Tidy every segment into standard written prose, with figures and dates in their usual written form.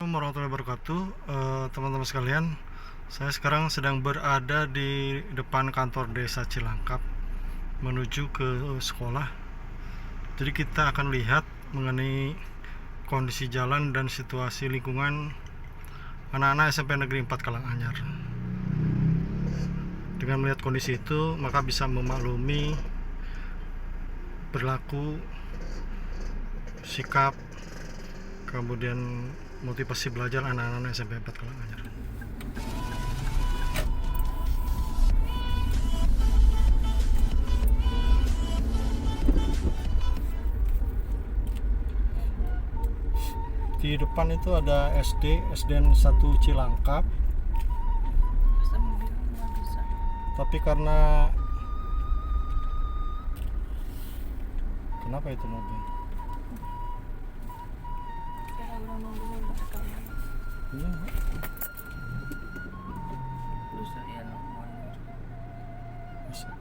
Warahmatullahi wabarakatuh. Teman-teman sekalian, saya sekarang sedang berada di depan kantor desa Cilangkap menuju ke sekolah. Jadi kita akan lihat mengenai kondisi jalan dan situasi lingkungan anak-anak SMP Negeri 4 Karanganyar. Dengan melihat kondisi itu, maka bisa memaklumi perilaku, sikap, kemudian motivasi belajar anak-anak SMP 4 Karanganyar. Di depan itu ada SDN 1 Cilangkap. Tapi karena kenapa itu mobil? Iya.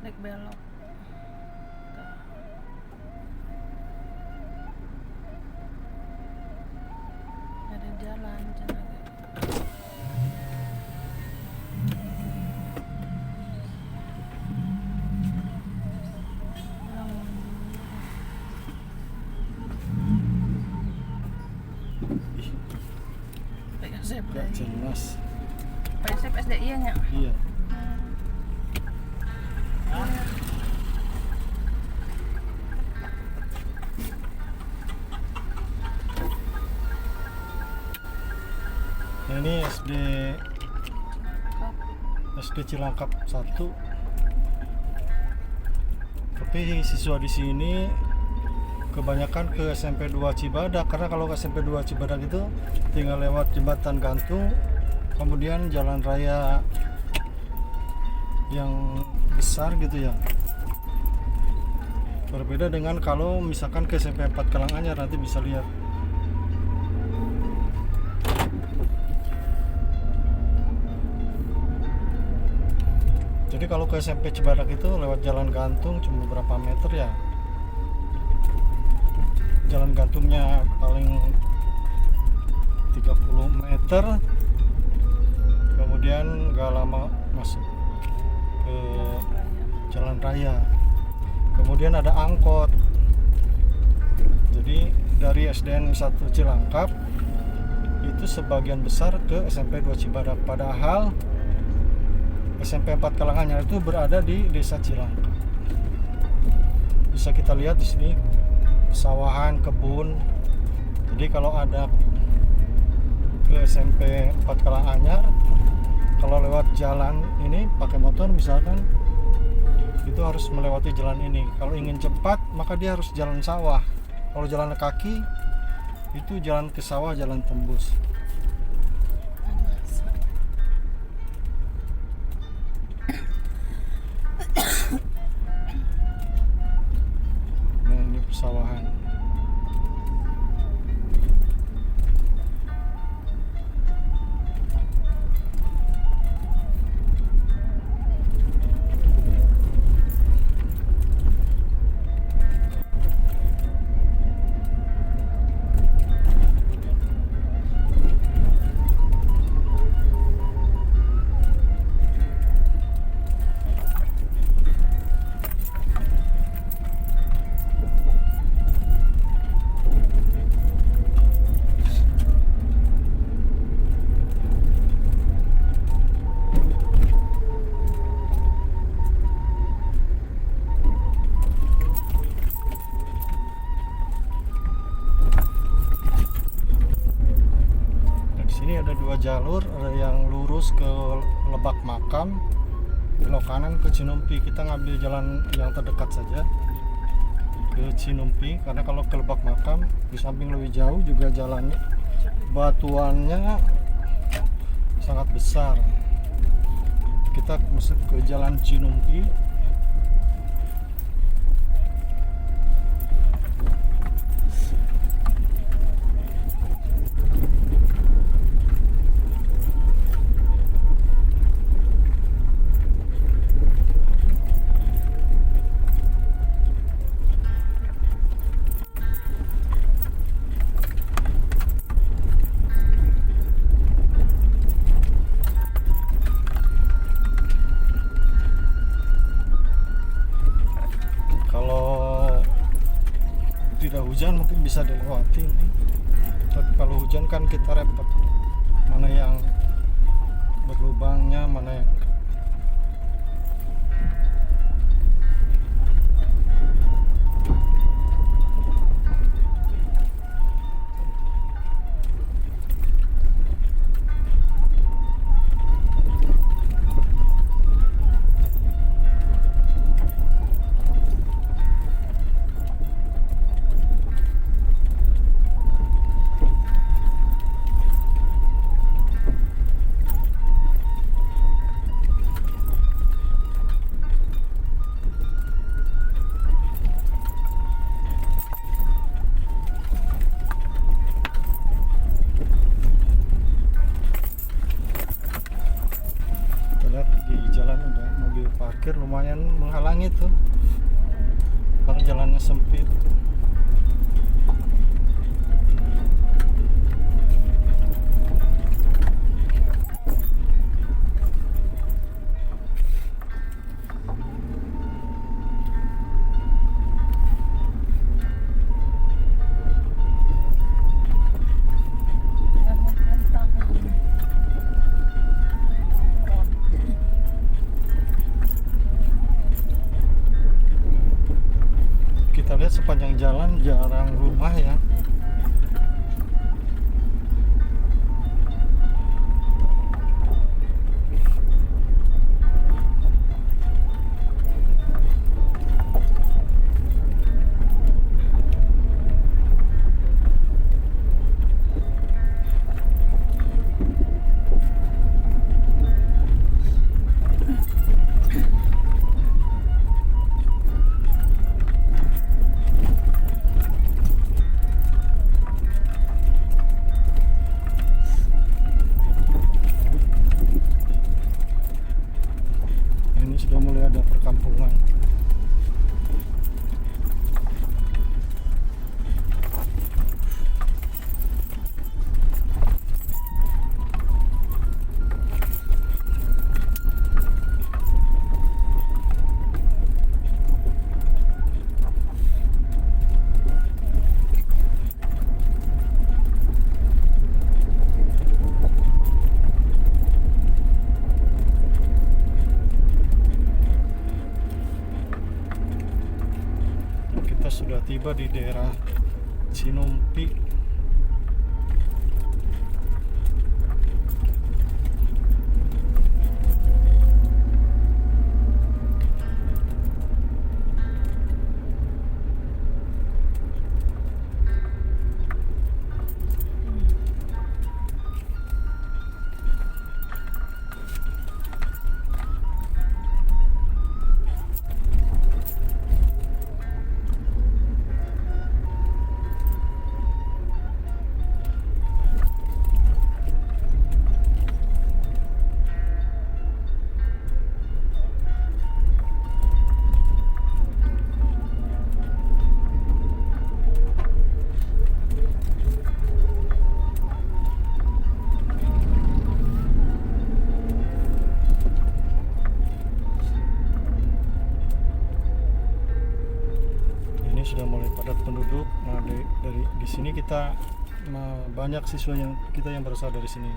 Naik belok. Ada jalan Gak jelas. PSF SDI nya. Iya. Nah, ini SD Cilangkap 1. Tapi siswa di sini kebanyakan ke SMP 2 Cibadak, karena kalau ke SMP 2 Cibadak itu tinggal lewat jembatan gantung, kemudian jalan raya yang besar gitu ya. Berbeda dengan kalau misalkan ke SMP 4 Karanganyar, nanti bisa lihat. Jadi kalau ke SMP Cibadak itu lewat jalan gantung cuma beberapa meter ya. Jalan gantungnya paling 30 meter, kemudian gak lama masuk ke jalan raya, kemudian ada angkot. Jadi dari SDN 1 Cilangkap itu sebagian besar ke SMP 2 Cibadak, padahal SMP 4 Karanganyar itu berada di desa Cilangkap. Bisa kita lihat di sini sawahan, kebun. Jadi kalau ada ke SMP 4 Karanganyar, kalau lewat jalan ini pakai motor misalkan, itu harus melewati jalan ini. Kalau ingin cepat maka dia harus jalan sawah. Kalau jalan kaki itu jalan ke sawah, jalan tembus. Nah, ini persawahan. Ini ada dua jalur, ada yang lurus ke Lebak Makam, belok kanan ke Cinumpi. Kita ngambil jalan yang terdekat saja ke Cinumpi, karena kalau ke Lebak Makam di samping lebih jauh juga jalannya batuannya sangat besar. Kita masuk ke jalan Cinumpi. bisa dilewati nih. Tapi kalau hujan kan kita repot, mana yang berlubangnya, mana yang enggak. Lihat di jalan ada mobil parkir lumayan menghalangi tuh karena jalannya sempit. Kita lihat sepanjang jalan jarang rumah ya. Ini sudah mulai ada perkampungan. Kita sudah tiba di daerah Cinumpi. Sudah mulai padat penduduk. Nah, dari di sini kita banyak siswa yang berasal dari sini.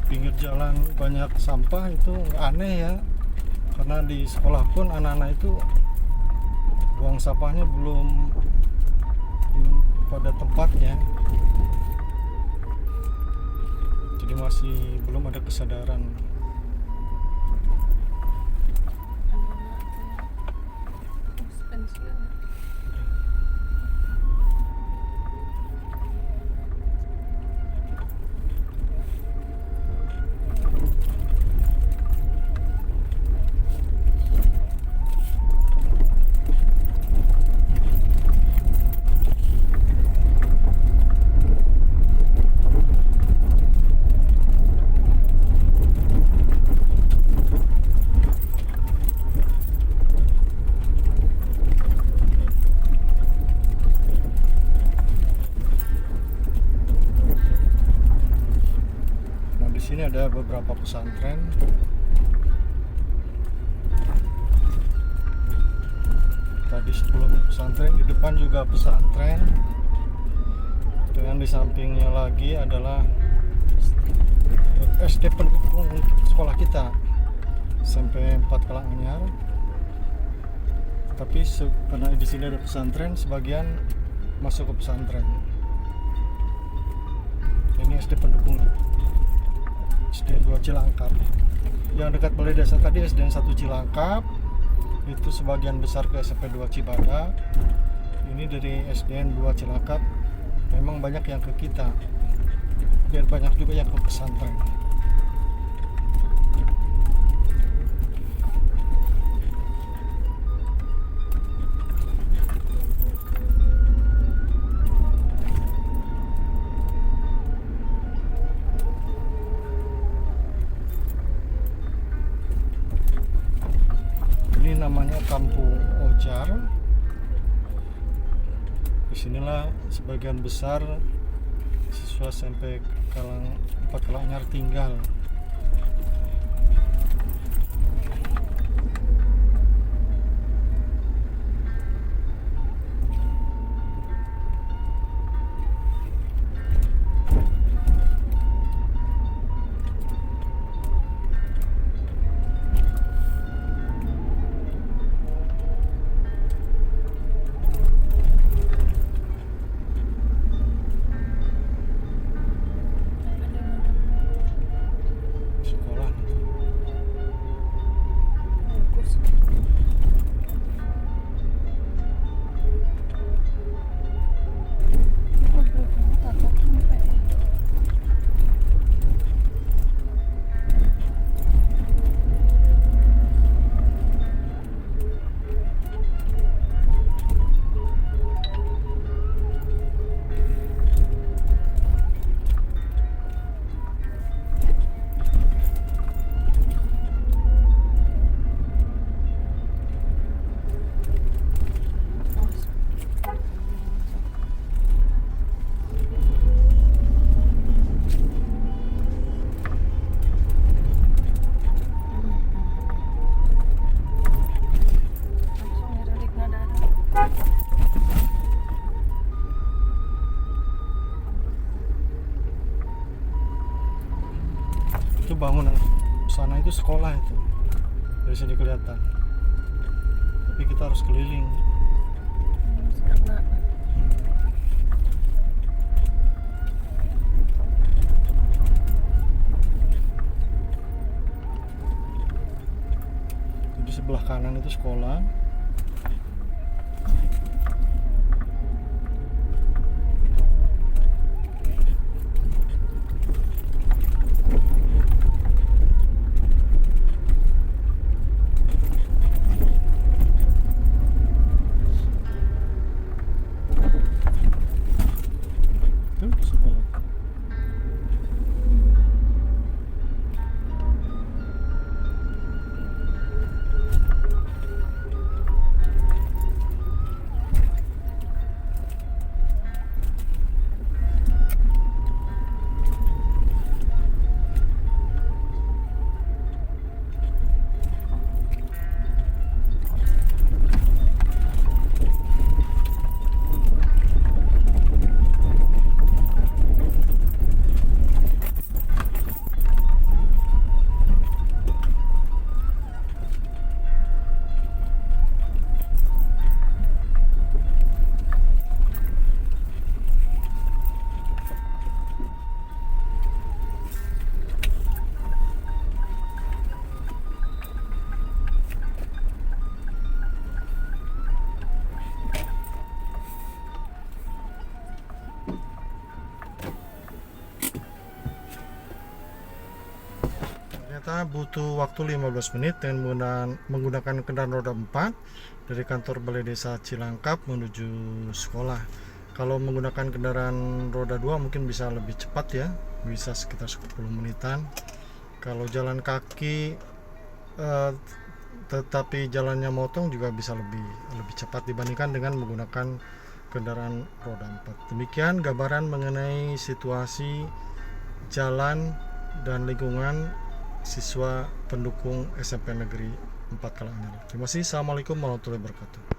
pinggir jalan banyak sampah itu nggak aneh ya, karena di sekolah pun anak-anak itu buang sampahnya belum pada tempatnya, jadi masih belum ada kesadaran. Anak-anak tuh ya. Pensiun ya. Nah, di sini ada beberapa pesantren. Tadi sebelum pesantren, di depan juga pesantren. Dan di sampingnya lagi adalah SD pendukung sekolah kita, SMP 4 Karanganyar. Tapi karena di sini ada pesantren, sebagian masuk ke pesantren. Ini SD pendukung SD 2 Cilangkap. Yang dekat balai desa tadi SDN 1 Cilangkap, itu sebagian besar ke SMP 2 Cibadak. Ini dari SDN 2 Cilangkap memang banyak yang ke kita, biar banyak juga yang ke pesantren. Ini namanya Kampung Ojar. Disinilah sebagian besar siswa SMP 4 Karanganyar tinggal. Sekolah Bagus. Oh, belum tatap sampai. Langsung ngirilik nada. itu bangunan sana itu sekolah itu, dari sini kelihatan. Tapi kita harus keliling. Karena Di sebelah kanan itu sekolah. Tuh sekolah. Ternyata butuh waktu 15 menit dengan menggunakan kendaraan roda 4 dari kantor Balai Desa Cilangkap menuju sekolah. Kalau menggunakan kendaraan roda 2 mungkin bisa lebih cepat ya, bisa sekitar 10 menitan. Kalau jalan kaki tetapi jalannya motong juga bisa lebih cepat dibandingkan dengan menggunakan kendaraan roda 4. Demikian gambaran mengenai situasi jalan dan lingkungan siswa pendukung SMP Negeri 4 Karanganyar. Terima kasih. Assalamualaikum warahmatullahi wabarakatuh.